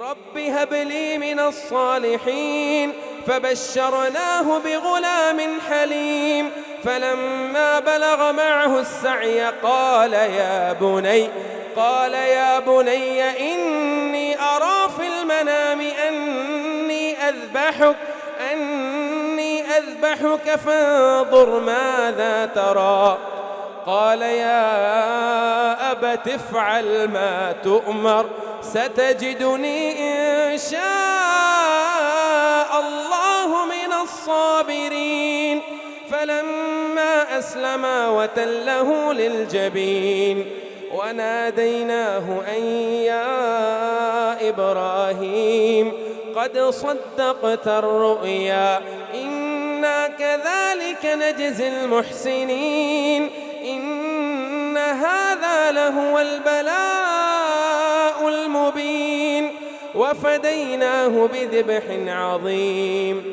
رب هب لي من الصالحين. فبشرناه بغلام حليم. فلما بلغ معه السعي قال يا بني إني أرى في المنام أني أذبحك فانظر ماذا ترى. قال يا أبت افعل ما تؤمر ستجدني إن شاء الله من الصابرين. فلما أسلما وتله للجبين وناديناه أن يا إبراهيم قد صدقت الرؤيا إنا كذلك نجزي المحسنين إن هذا لهو البلاء المبين وفديناه بذبح عظيم.